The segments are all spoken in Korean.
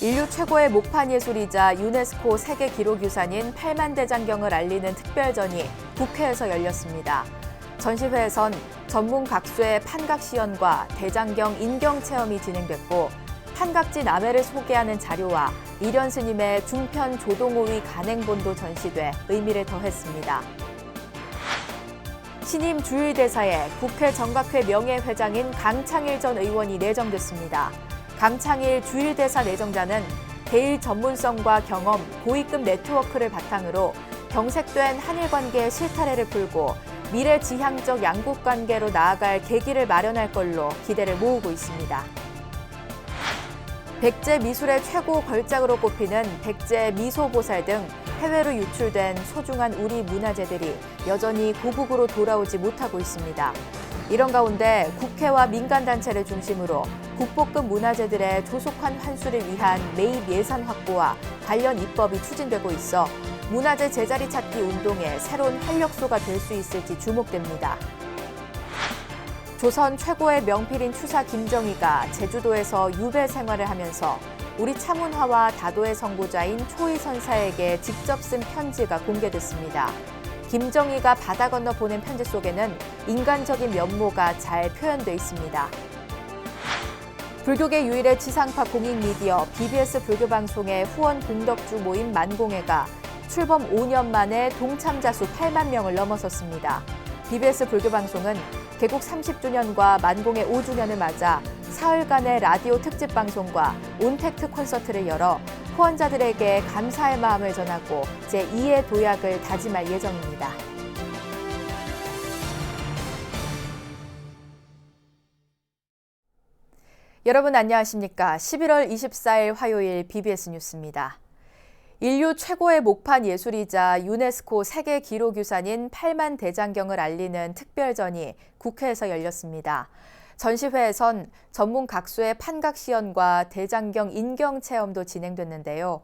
인류 최고의 목판 예술이자 유네스코 세계 기록유산인 팔만대장경을 알리는 특별전이 국회에서 열렸습니다. 전시회에선 전문 각수의 판각 시연과 대장경 인경 체험이 진행됐고 판각지 남해를 소개하는 자료와 이련 스님의 중편 조동오위 간행본도 전시돼 의미를 더했습니다. 신임 주일대사에 국회 정각회 명예회장인 강창일 전 의원이 내정됐습니다. 강창일 주일대사 내정자는 대일 전문성과 경험, 고위급 네트워크를 바탕으로 경색된 한일 관계의 실타래를 풀고 미래지향적 양국 관계로 나아갈 계기를 마련할 걸로 기대를 모으고 있습니다. 백제 미술의 최고 걸작으로 꼽히는 백제 미소보살 등 해외로 유출된 소중한 우리 문화재들이 여전히 고국으로 돌아오지 못하고 있습니다. 이런 가운데 국회와 민간단체를 중심으로 국보급 문화재들의 조속한 환수를 위한 매입 예산 확보와 관련 입법이 추진되고 있어 문화재 제자리 찾기 운동의 새로운 활력소가 될 수 있을지 주목됩니다. 조선 최고의 명필인 추사 김정희가 제주도에서 유배 생활을 하면서 우리 차문화와 다도의 선구자인 초의선사에게 직접 쓴 편지가 공개됐습니다. 김정희가 바다 건너 보낸 편지 속에는 인간적인 면모가 잘 표현돼 있습니다. 불교계 유일의 지상파 공익미디어 BBS 불교방송의 후원 공덕주 모임 만공회가 출범 5년 만에 동참자 수 8만 명을 넘어섰습니다. BBS 불교방송은 개국 30주년과 만공회 5주년을 맞아 사흘간의 라디오 특집 방송과 온택트 콘서트를 열어 후원자들에게 감사의 마음을 전하고 제2의 도약을 다짐할 예정입니다. 여러분 안녕하십니까? 11월 24일 화요일 BBS 뉴스입니다. 인류 최고의 목판 예술이자 유네스코 세계 기록유산인 팔만대장경을 알리는 특별전이 국회에서 열렸습니다. 전시회에선 전문 각수의 판각 시연과 대장경 인경 체험도 진행됐는데요.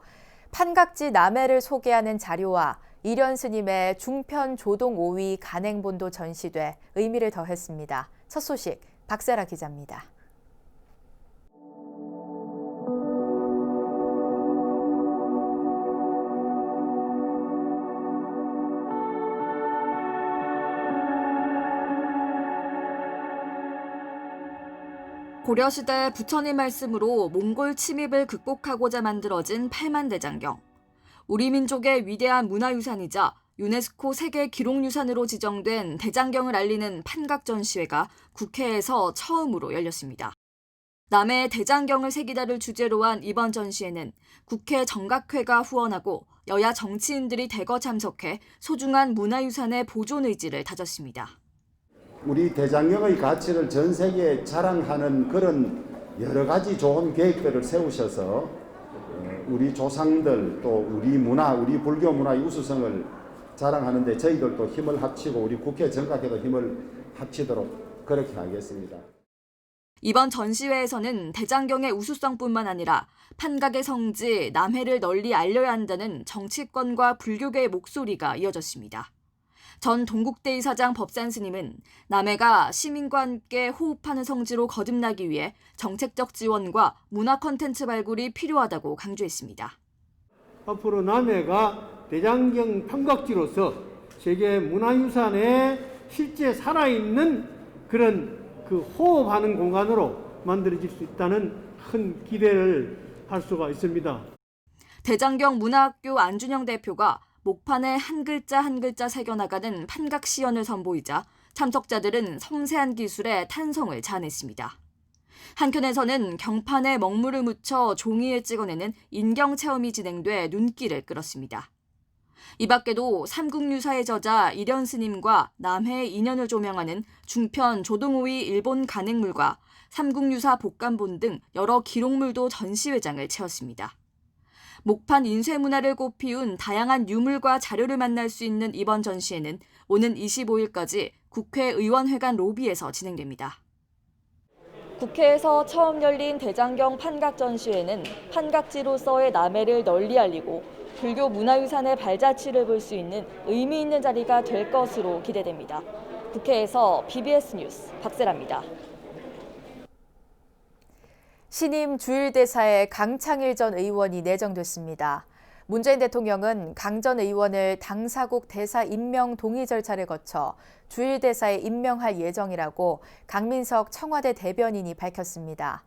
판각지 남해를 소개하는 자료와 이련 스님의 중편 조동 오위 간행본도 전시돼 의미를 더했습니다. 첫 소식 박세라 기자입니다. 고려시대 부처님 말씀으로 몽골 침입을 극복하고자 만들어진 팔만대장경. 우리 민족의 위대한 문화유산이자 유네스코 세계 기록유산으로 지정된 대장경을 알리는 판각 전시회가 국회에서 처음으로 열렸습니다. 남해의 대장경을 새기다를 주제로 한 이번 전시회는 국회 정각회가 후원하고 여야 정치인들이 대거 참석해 소중한 문화유산의 보존 의지를 다졌습니다. 우리 대장경의 가치를 전 세계에 자랑하는 그런 여러 가지 좋은 계획들을 세우셔서 우리 조상들 또 우리 문화, 우리 불교 문화의 우수성을 자랑하는데 저희들도 힘을 합치고 우리 국회 정각회도 힘을 합치도록 그렇게 하겠습니다. 이번 전시회에서는 대장경의 우수성뿐만 아니라 판각의 성지 남해를 널리 알려야 한다는 정치권과 불교계의 목소리가 이어졌습니다. 전 동국대 이사장 법산 스님은 남해가 시민과 함께 호흡하는 성지로 거듭나기 위해 정책적 지원과 문화 콘텐츠 발굴이 필요하다고 강조했습니다. 앞으로 남해가 대장경 판각지로서 세계 문화유산에 실제 살아있는 그런 호흡하는 공간으로 만들어질 수 있다는 큰 기대를 할 수가 있습니다. 대장경 문화학교 안준영 대표가 목판에 한 글자 한 글자 새겨나가는 판각 시연을 선보이자 참석자들은 섬세한 기술에 탄성을 자아냈습니다. 한켠에서는 경판에 먹물을 묻혀 종이에 찍어내는 인경 체험이 진행돼 눈길을 끌었습니다. 이 밖에도 삼국유사의 저자 이련 스님과 남해의 인연을 조명하는 중편 조동오위 일본 간행물과 삼국유사 복간본 등 여러 기록물도 전시회장을 채웠습니다. 목판 인쇄문화를 꽃피운 다양한 유물과 자료를 만날 수 있는 이번 전시회는 오는 25일까지 국회의원회관 로비에서 진행됩니다. 국회에서 처음 열린 대장경 판각 전시회는 판각지로서의 남해를 널리 알리고 불교 문화유산의 발자취를 볼 수 있는 의미 있는 자리가 될 것으로 기대됩니다. 국회에서 BBS 뉴스 박세라입니다. 신임 주일대사에 강창일 전 의원이 내정됐습니다. 문재인 대통령은 강 전 의원을 당사국 대사 임명 동의 절차를 거쳐 주일대사에 임명할 예정이라고 강민석 청와대 대변인이 밝혔습니다.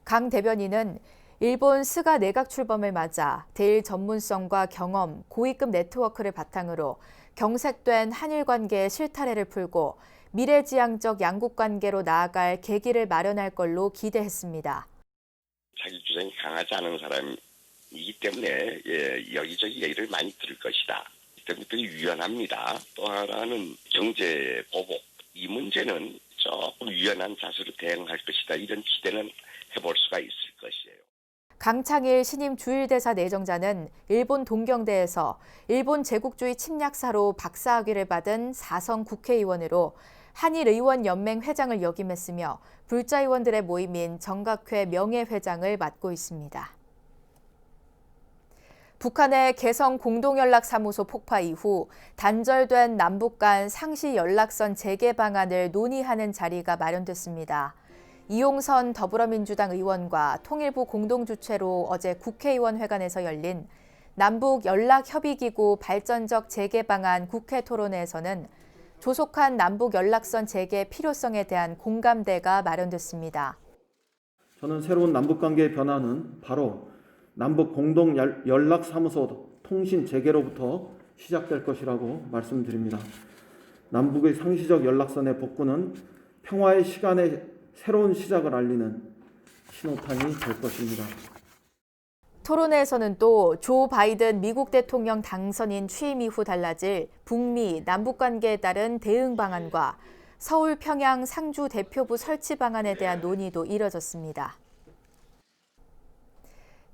강 대변인은 일본 스가 내각 출범을 맞아 대일 전문성과 경험, 고위급 네트워크를 바탕으로 경색된 한일 관계의 실타래를 풀고 미래지향적 양국 관계로 나아갈 계기를 마련할 걸로 기대했습니다. 자기 주장이 강하지 않은 사람이기 때문에 여기저기 얘기를 많이 들을 것이다. 이 때문에 되게 유연합니다. 또 하나는 경제 보복, 이 문제는 조금 유연한 자세로 대응할 것이다. 이런 기대는 해볼 수가 있을 것이에요. 강창일 신임 주일대사 내정자는 일본 동경대에서 일본 제국주의 침략사로 박사학위를 받은 4성 국회의원으로 한일의원연맹 회장을 역임했으며 불자의원들의 모임인 정각회 명예회장을 맡고 있습니다. 북한의 개성 공동연락사무소 폭파 이후 단절된 남북 간 상시 연락선 재개 방안을 논의하는 자리가 마련됐습니다. 이용선 더불어민주당 의원과 통일부 공동주최로 어제 국회의원회관에서 열린 남북연락협의기구 발전적 재개 방안 국회 토론회에서는 조속한 남북연락선 재개 필요성에 대한 공감대가 마련됐습니다. 저는 새로운 남북관계의 변화는 바로 남북 공동연락사무소 통신 재개로부터 시작될 것이라고 말씀드립니다. 남북의 상시적 연락선의 복구는 평화의 시간의 새로운 시작을 알리는 신호탄이 될 것입니다. 토론회에서는 또 조 바이든 미국 대통령 당선인 취임 이후 달라질 북미 남북관계에 따른 대응 방안과 서울, 평양, 상주 대표부 설치 방안에 대한 논의도 이뤄졌습니다.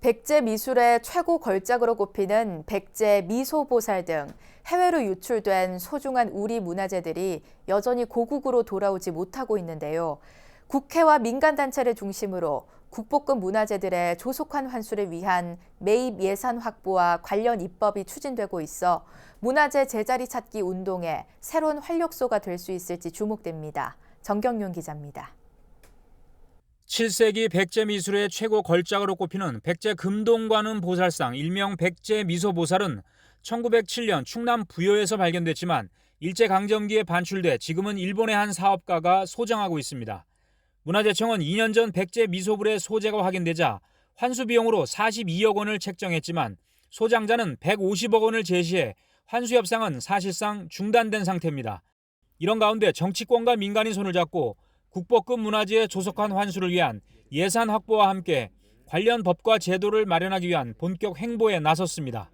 백제 미술의 최고 걸작으로 꼽히는 백제 미소보살 등 해외로 유출된 소중한 우리 문화재들이 여전히 고국으로 돌아오지 못하고 있는데요. 국회와 민간단체를 중심으로 국보급 문화재들의 조속한 환수를 위한 매입 예산 확보와 관련 입법이 추진되고 있어 문화재 제자리 찾기 운동에 새로운 활력소가 될 수 있을지 주목됩니다. 정경윤 기자입니다. 7세기 백제 미술의 최고 걸작으로 꼽히는 백제 금동관음 보살상 일명 백제 미소보살은 1907년 충남 부여에서 발견됐지만 일제강점기에 반출돼 지금은 일본의 한 사업가가 소장하고 있습니다. 문화재청은 2년 전 백제 미소불의 소재가 확인되자 환수 비용으로 42억 원을 책정했지만 소장자는 150억 원을 제시해 환수 협상은 사실상 중단된 상태입니다. 이런 가운데 정치권과 민간이 손을 잡고 국보급 문화재의 조속한 환수를 위한 예산 확보와 함께 관련 법과 제도를 마련하기 위한 본격 행보에 나섰습니다.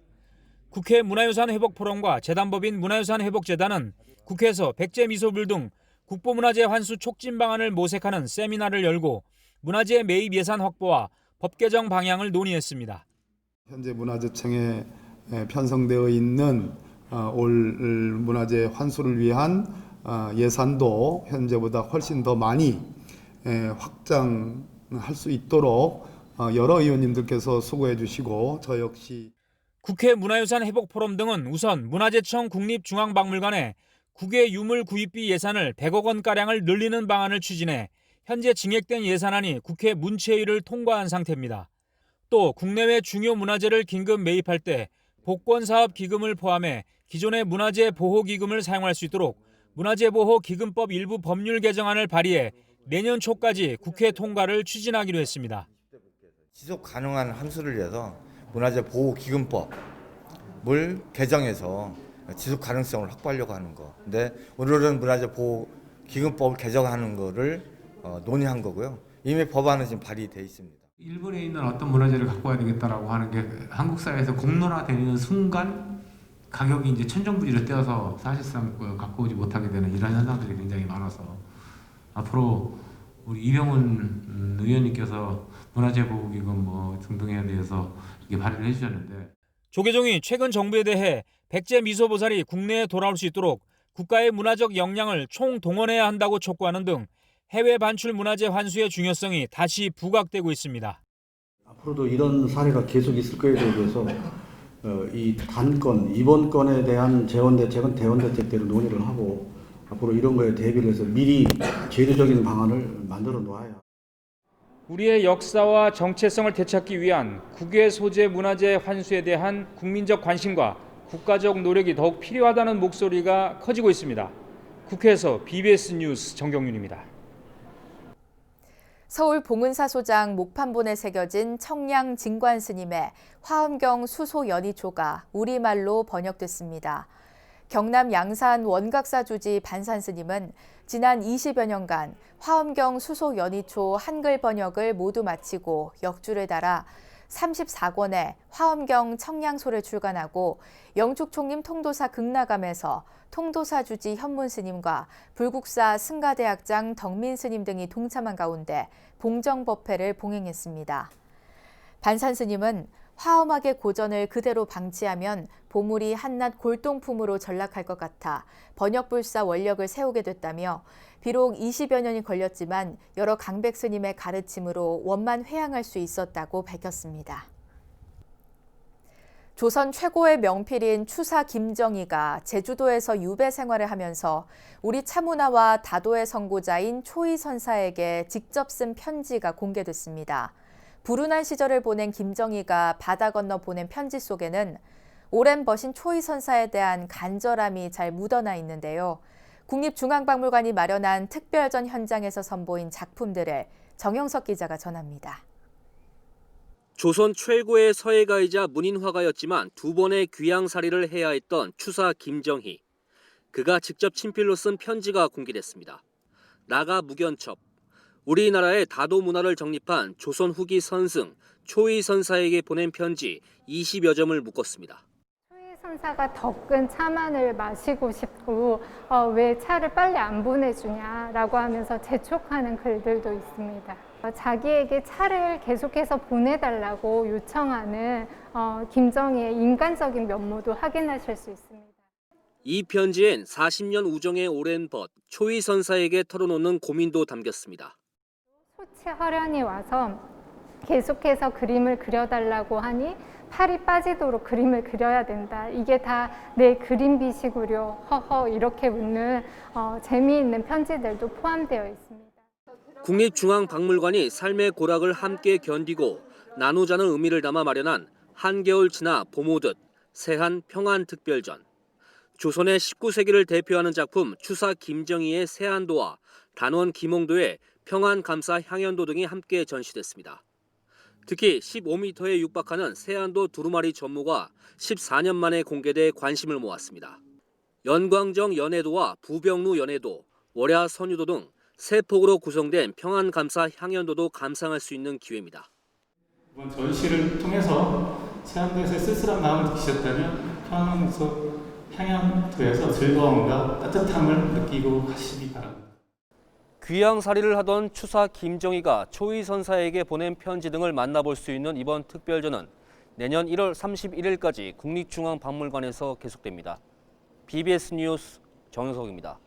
국회 문화유산 회복포럼과 재단법인 문화유산회복재단은 국회에서 백제 미소불 등 국보문화재 환수 촉진 방안을 모색하는 세미나를 열고 문화재 매입 예산 확보와 법 개정 방향을 논의했습니다. 현재 문화재청에 편성되어 있는 올 문화재 환수를 위한 예산도 현재보다 훨씬 더 많이 확장할 수 있도록 여러 의원님들께서 수고해 주시고 저 역시 국회 문화유산 회복포럼 등은 우선 문화재청 국립중앙박물관에 국외 유물 구입비 예산을 100억 원가량을 늘리는 방안을 추진해 현재 증액된 예산안이 국회 문체위를 통과한 상태입니다. 또 국내외 중요 문화재를 긴급 매입할 때 복권사업 기금을 포함해 기존의 문화재 보호기금을 사용할 수 있도록 문화재보호기금법 일부 법률 개정안을 발의해 내년 초까지 국회 통과를 추진하기로 했습니다. 지속 가능한 환수를 위해서 문화재보호기금법을 개정해서 지속 가능성을 확보하려고 하는 거. 근데 오늘은 문화재보호기금법을 개정하는 거를 논의한 거고요. 이미 법안은 지금 발의돼 있습니다. 일본에 있는 어떤 문화재를 갖고 와야 되겠다라고 하는 게 한국 사회에서 공론화되는 순간 가격이 이제 천정부지로 뛰어서 사실상 갖고 오지 못하게 되는 이런 현상들이 굉장히 많아서 앞으로 우리 이병훈 의원님께서 문화재보호기금 등등에 대해서 이게 발의를 해주셨는데 조계종이 최근 정부에 대해 백제 미소보살이 국내에 돌아올 수 있도록 국가의 문화적 역량을 총동원해야 한다고 촉구하는 등 해외 반출 문화재 환수의 중요성이 다시 부각되고 있습니다. 앞으로도 이런 사례가 계속 있을 거에 대해서 이 단건, 이번 건에 대한 재원대책은 대원대책대로 논의를 하고 앞으로 이런 거에 대비를 해서 미리 제도적인 방안을 만들어 놓아야 우리의 역사와 정체성을 되찾기 위한 국외 소재 문화재 환수에 대한 국민적 관심과 국가적 노력이 더욱 필요하다는 목소리가 커지고 있습니다. 국회에서 BBS 뉴스 정경윤입니다. 서울 봉은사소장 목판본에 새겨진 청량 진관 스님의 화엄경 수소 연희초가 우리말로 번역됐습니다. 경남 양산 원각사 주지 반산 스님은 지난 20여 년간 화엄경 수소 연희초 한글 번역을 모두 마치고 역주를 달아 34권의 화엄경 청량소를 출간하고 영축총림 통도사 극락암에서 통도사 주지 현문 스님과 불국사 승가대학장 덕민 스님 등이 동참한 가운데 봉정법회를 봉행했습니다. 반산 스님은 화엄학의 고전을 그대로 방치하면 보물이 한낱 골동품으로 전락할 것 같아 번역불사 원력을 세우게 됐다며 비록 20여 년이 걸렸지만 여러 강백 스님의 가르침으로 원만 회양할 수 있었다고 밝혔습니다. 조선 최고의 명필인 추사 김정희가 제주도에서 유배 생활을 하면서 우리 차문화와 다도의 선구자인 초이선사에게 직접 쓴 편지가 공개됐습니다. 불운한 시절을 보낸 김정희가 바다 건너 보낸 편지 속에는 오랜 버신 초이선사에 대한 간절함이 잘 묻어나 있는데요. 국립중앙박물관이 마련한 특별전 현장에서 선보인 작품들을 정영석 기자가 전합니다. 조선 최고의 서예가이자 문인화가였지만 두 번의 귀양살이를 해야 했던 추사 김정희. 그가 직접 친필로 쓴 편지가 공개됐습니다. 나가 무견첩. 우리나라의 다도 문화를 정립한 조선 후기 선승 초이 선사에게 보낸 편지 20여 점을 묶었습니다. 초이 선사가 더 큰 차만을 마시고 싶고 왜 차를 빨리 안 보내주냐라고 하면서 재촉하는 글들도 있습니다. 자기에게 차를 계속해서 보내달라고 요청하는 김정희의 인간적인 면모도 확인하실 수 있습니다. 이 편지엔 40년 우정의 오랜 벗 초이 선사에게 털어놓는 고민도 담겼습니다. 소치 허련이 와서 계속해서 그림을 그려달라고 하니 팔이 빠지도록 그림을 그려야 된다. 이게 다 내 그림 비시구려 허허 이렇게 묻는 재미있는 편지들도 포함되어 있습니다. 국립중앙박물관이 삶의 고락을 함께 견디고 나누자는 의미를 담아 마련한 한겨울 지나 봄 오듯 세한 평안 특별전. 조선의 19세기를 대표하는 작품 추사 김정희의 세안도와 단원 김홍도의 평안 감사 향연도 등이 함께 전시됐습니다. 특히 15m에 육박하는 세안도 두루마리 전무가 14년 만에 공개돼 관심을 모았습니다. 연광정 연해도와 부병루 연해도, 월야 선유도 등 세 폭으로 구성된 평안 감사 향연도도 감상할 수 있는 기회입니다. 이번 전시를 통해서 세안도에서 쓸쓸한 마음을 느끼셨다면 평안에서 향연도에서 즐거움과 따뜻함을 느끼고 가시기 바랍니다. 귀양살이를 하던 추사 김정희가 초이 선사에게 보낸 편지 등을 만나볼 수 있는 이번 특별전은 내년 1월 31일까지 국립중앙박물관에서 계속됩니다. BBS 뉴스 정영석입니다.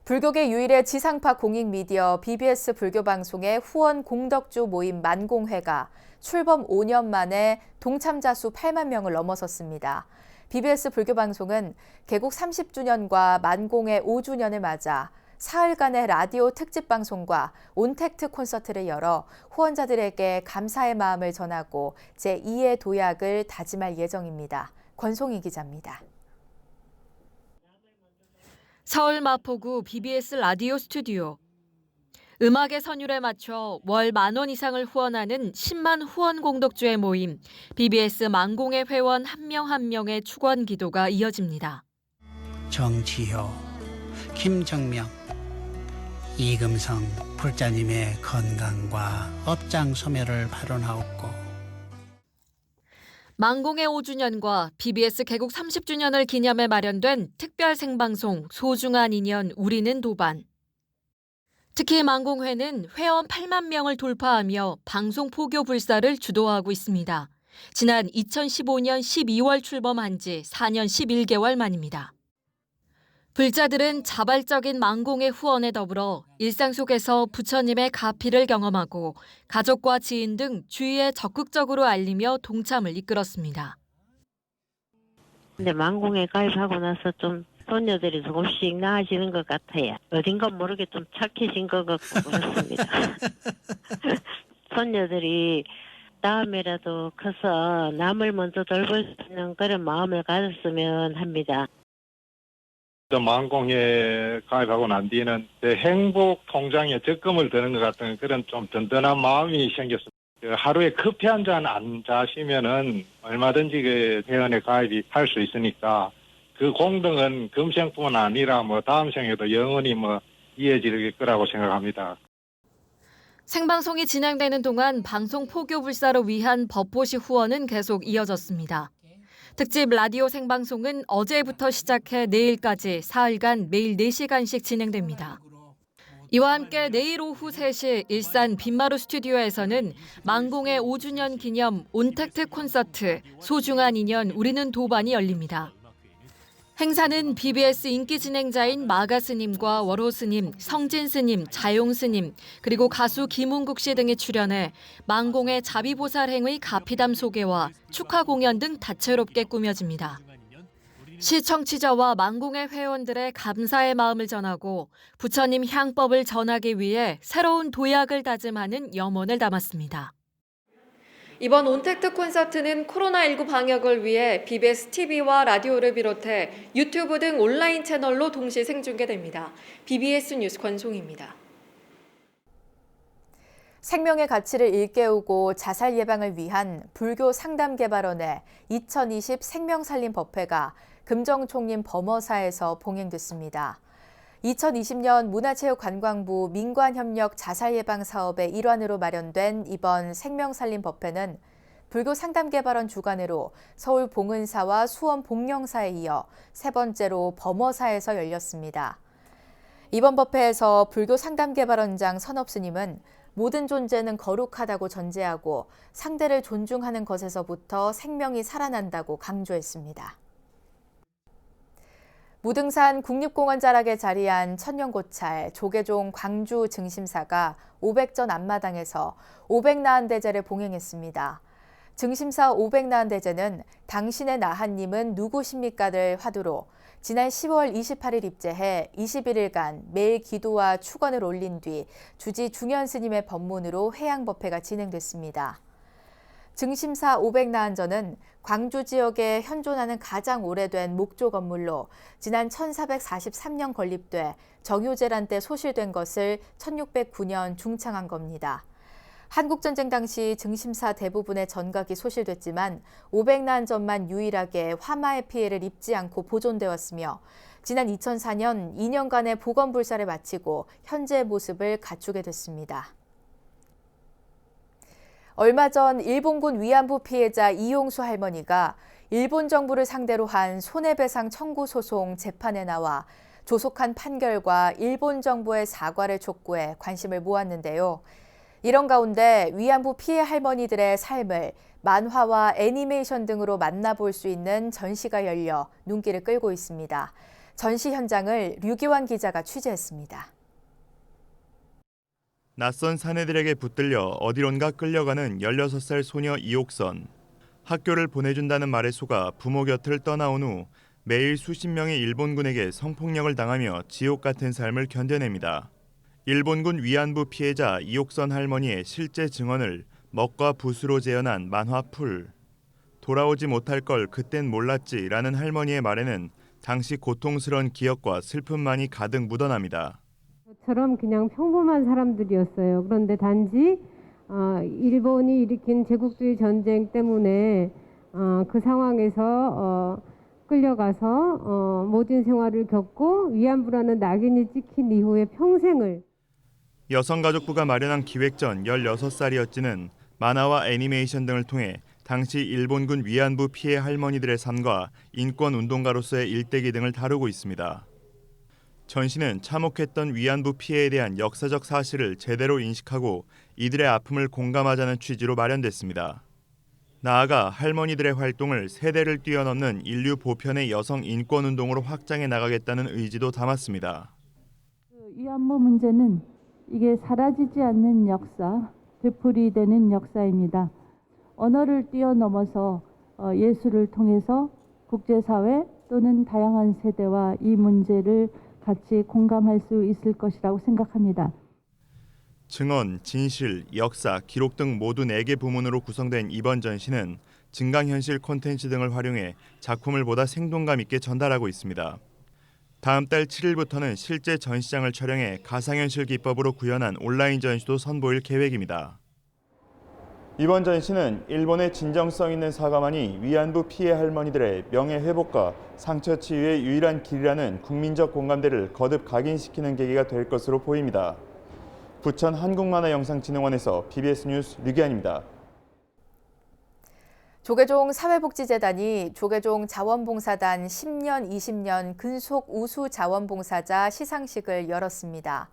불교계 유일의 지상파 공익미디어 BBS 불교방송의 후원 공덕주 모임 만공회가 출범 5년 만에 동참자 수 8만 명을 넘어섰습니다. BBS 불교방송은 개국 30주년과 만공회 5주년을 맞아 사흘간의 라디오 특집 방송과 온택트 콘서트를 열어 후원자들에게 감사의 마음을 전하고 제2의 도약을 다짐할 예정입니다. 권송희 기자입니다. 서울 마포구 BBS 라디오 스튜디오. 음악의 선율에 맞춰 월 10,000원 이상을 후원하는 10만 후원 공덕주의 모임 BBS 만공회 회원 한 명 한 명의 축원 기도가 이어집니다. 정지효, 김정명, 이금성 불자님의 건강과 업장 소멸을 발언하옵고 만공회 5주년과 BBS 개국 30주년을 기념해 마련된 특별 생방송 소중한 인연 우리는 도반. 특히 만공회는 회원 8만 명을 돌파하며 방송 포교 불사를 주도하고 있습니다. 지난 2015년 12월 출범한 지 4년 11개월 만입니다. 불자들은 자발적인 만공회 후원에 더불어 일상 속에서 부처님의 가피를 경험하고 가족과 지인 등 주위에 적극적으로 알리며 동참을 이끌었습니다. 근데 만공회 가입하고 나서 좀 손녀들이 조금씩 나아지는 것 같아요. 어딘가 모르게 좀 착해진 것 같고 그렇습니다. 손녀들이 다음에라도 커서 남을 먼저 돌볼 수 있는 그런 마음을 가졌으면 합니다. 망공에 가입하고 난 뒤에는 행복 통장에 적금을 드는 것 같은 그런 좀 든든한 마음이 생겼습니다. 하루에 커피 한 잔 안 자시면은 얼마든지 그 회원에 가입이 할 수 있으니까 그 공덕은 금생뿐만 아니라 다음 생에도 영원히 이어질 거라고 생각합니다. 생방송이 진행되는 동안 방송 포교 불사를 위한 법보시 후원은 계속 이어졌습니다. 특집 라디오 생방송은 어제부터 시작해 내일까지 사흘간 매일 4시간씩 진행됩니다. 이와 함께 내일 오후 3시 일산 빈마루 스튜디오에서는 망공의 5주년 기념 온택트 콘서트 소중한 인연 우리는 도반이 열립니다. 행사는 BBS 인기 진행자인 마가 스님과 월호 스님, 성진 스님, 자용 스님, 그리고 가수 김웅국 씨 등이 출연해 망공의 자비보살행의 가피담 소개와 축하 공연 등 다채롭게 꾸며집니다. 시청취자와 망공의 회원들의 감사의 마음을 전하고 부처님 향법을 전하기 위해 새로운 도약을 다짐하는 염원을 담았습니다. 이번 온택트 콘서트는 코로나19 방역을 위해 BBS TV와 라디오를 비롯해 유튜브 등 온라인 채널로 동시 생중계됩니다. BBS 뉴스 권송입니다. 생명의 가치를 일깨우고 자살 예방을 위한 불교 상담개발원의 2020 생명살림법회가 금정총림 범어사에서 봉행됐습니다. 2020년 문화체육관광부 민관협력 자살예방사업의 일환으로 마련된 이번 생명살림법회는 불교 상담개발원 주관으로 서울 봉은사와 수원 복령사에 이어 세 번째로 범어사에서 열렸습니다. 이번 법회에서 불교 상담개발원장 선업스님은 모든 존재는 거룩하다고 전제하고 상대를 존중하는 것에서부터 생명이 살아난다고 강조했습니다. 무등산 국립공원 자락에 자리한 천년고찰 조계종 광주 증심사가 500전 앞마당에서 500나한대제를 봉행했습니다. 증심사 500나한대제는 당신의 나한님은 누구십니까를 화두로 지난 10월 28일 입제해 21일간 매일 기도와 축원을 올린 뒤 주지 중현 스님의 법문으로 회양법회가 진행됐습니다. 증심사 500나한전은 광주 지역에 현존하는 가장 오래된 목조 건물로 지난 1443년 건립돼 정효제란 때 소실된 것을 1609년 중창한 겁니다. 한국전쟁 당시 증심사 대부분의 전각이 소실됐지만 500나한전만 유일하게 화마의 피해를 입지 않고 보존되었으며 지난 2004년 2년간의 복원불사를 마치고 현재의 모습을 갖추게 됐습니다. 얼마 전 일본군 위안부 피해자 이용수 할머니가 일본 정부를 상대로 한 손해배상 청구 소송 재판에 나와 조속한 판결과 일본 정부의 사과를 촉구해 관심을 모았는데요. 이런 가운데 위안부 피해 할머니들의 삶을 만화와 애니메이션 등으로 만나볼 수 있는 전시가 열려 눈길을 끌고 있습니다. 전시 현장을 류기환 기자가 취재했습니다. 낯선 사내들에게 붙들려 어디론가 끌려가는 16살 소녀 이옥선. 학교를 보내준다는 말에 속아 부모 곁을 떠나온 후 매일 수십 명의 일본군에게 성폭력을 당하며 지옥 같은 삶을 견뎌냅니다. 일본군 위안부 피해자 이옥선 할머니의 실제 증언을 먹과 붓으로 재현한 만화 풀. 돌아오지 못할 걸 그땐 몰랐지라는 할머니의 말에는 당시 고통스러운 기억과 슬픔만이 가득 묻어납니다. 처럼 그냥 평범한 사람들이었어요. 그런데 단지 일본이 일으킨 제국주의 전쟁 때문에 그 상황에서 끌려가서 모진 생활을 겪고 위안부라는 낙인이 찍힌 이후에 평생을 여성가족부가 마련한 기획전 16살이었지는 만화와 애니메이션 등을 통해 당시 일본군 위안부 피해 할머니들의 삶과 인권운동가로서의 일대기 등을 다루고 있습니다. 전시는 참혹했던 위안부 피해에 대한 역사적 사실을 제대로 인식하고 이들의 아픔을 공감하자는 취지로 마련됐습니다. 나아가 할머니들의 활동을 세대를 뛰어넘는 인류 보편의 여성 인권운동으로 확장해 나가겠다는 의지도 담았습니다. 위안부 문제는 이게 사라지지 않는 역사, 되풀이되는 역사입니다. 언어를 뛰어넘어서 예술을 통해서 국제사회 또는 다양한 세대와 이 문제를 같이 공감할 수 있을 것이라고 생각합니다. 증언, 진실, 역사, 기록 등 모두 4개 부문으로 구성된 이번 전시는 증강현실 콘텐츠 등을 활용해 작품을 보다 생동감 있게 전달하고 있습니다. 다음 달 7일부터는 실제 전시장을 촬영해 가상현실 기법으로 구현한 온라인 전시도 선보일 계획입니다. 이번 전시는 일본의 진정성 있는 사과만이 위안부 피해 할머니들의 명예 회복과 상처 치유의 유일한 길이라는 국민적 공감대를 거듭 각인시키는 계기가 될 것으로 보입니다. 부천 한국만화영상진흥원에서 BBS 뉴스 류기환입니다. 조계종 사회복지재단이 조계종 자원봉사단 10년, 20년 근속 우수 자원봉사자 시상식을 열었습니다.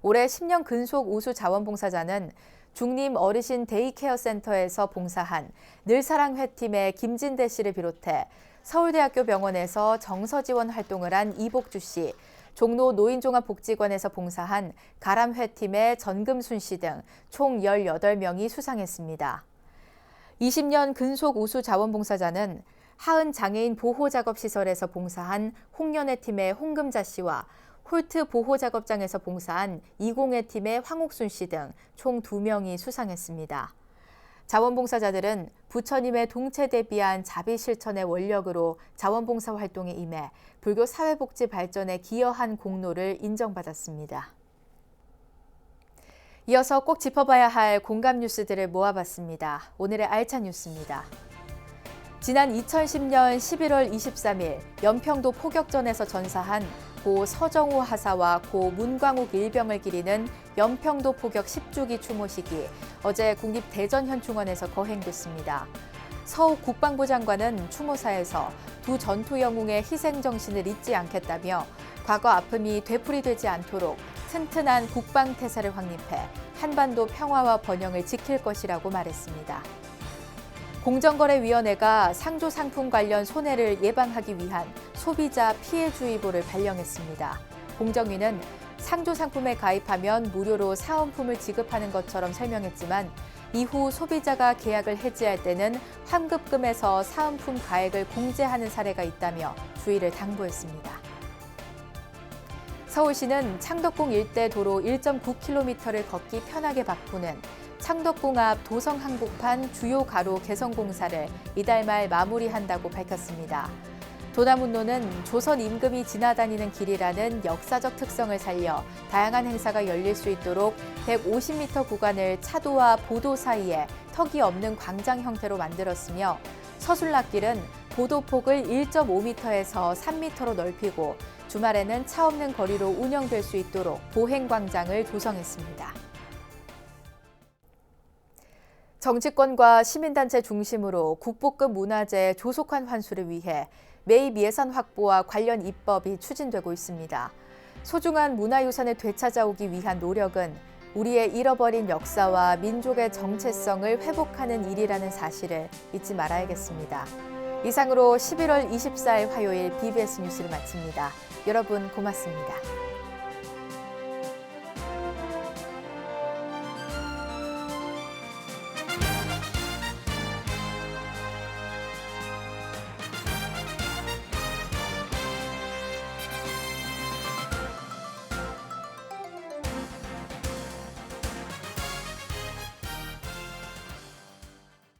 올해 10년 근속 우수 자원봉사자는 중림 어르신 데이케어 센터에서 봉사한 늘사랑 회팀의 김진대 씨를 비롯해 서울대학교 병원에서 정서지원 활동을 한 이복주 씨, 종로 노인종합복지관에서 봉사한 가람 회팀의 전금순 씨 등 총 18명이 수상했습니다. 20년 근속 우수 자원봉사자는 하은 장애인 보호작업시설에서 봉사한 홍련회 팀의 홍금자 씨와 홀트 보호작업장에서 봉사한 이공회 팀의 황옥순 씨 등 총 2명이 수상했습니다. 자원봉사자들은 부처님의 동체 대비한 자비 실천의 원력으로 자원봉사 활동에 임해 불교 사회복지 발전에 기여한 공로를 인정받았습니다. 이어서 꼭 짚어봐야 할 공감 뉴스들을 모아봤습니다. 오늘의 알찬 뉴스입니다. 지난 2010년 11월 23일 연평도 포격전에서 전사한 고 서정우 하사와 고 문광욱 일병을 기리는 연평도 포격 10주기 추모식이 어제 국립대전현충원에서 거행됐습니다. 서욱 국방부 장관은 추모사에서 두 전투 영웅의 희생 정신을 잊지 않겠다며 과거 아픔이 되풀이되지 않도록 튼튼한 국방태세를 확립해 한반도 평화와 번영을 지킬 것이라고 말했습니다. 공정거래위원회가 상조상품 관련 손해를 예방하기 위한 소비자 피해주의보를 발령했습니다. 공정위는 상조상품에 가입하면 무료로 사은품을 지급하는 것처럼 설명했지만 이후 소비자가 계약을 해지할 때는 환급금에서 사은품 가액을 공제하는 사례가 있다며 주의를 당부했습니다. 서울시는 창덕궁 일대 도로 1.9km를 걷기 편하게 바꾸는 창덕궁 앞 도성 한복판 주요 가로 개선 공사를 이달 말 마무리한다고 밝혔습니다. 도남운로는 조선 임금이 지나다니는 길이라는 역사적 특성을 살려 다양한 행사가 열릴 수 있도록 150m 구간을 차도와 보도 사이에 턱이 없는 광장 형태로 만들었으며 서술락길은 보도폭을 1.5m에서 3m로 넓히고 주말에는 차 없는 거리로 운영될 수 있도록 보행광장을 조성했습니다. 정치권과 시민단체 중심으로 국보급 문화재 조속한 환수를 위해 매입 예산 확보와 관련 입법이 추진되고 있습니다. 소중한 문화유산을 되찾아오기 위한 노력은 우리의 잃어버린 역사와 민족의 정체성을 회복하는 일이라는 사실을 잊지 말아야겠습니다. 이상으로 11월 24일 화요일 BBS 뉴스를 마칩니다. 여러분 고맙습니다.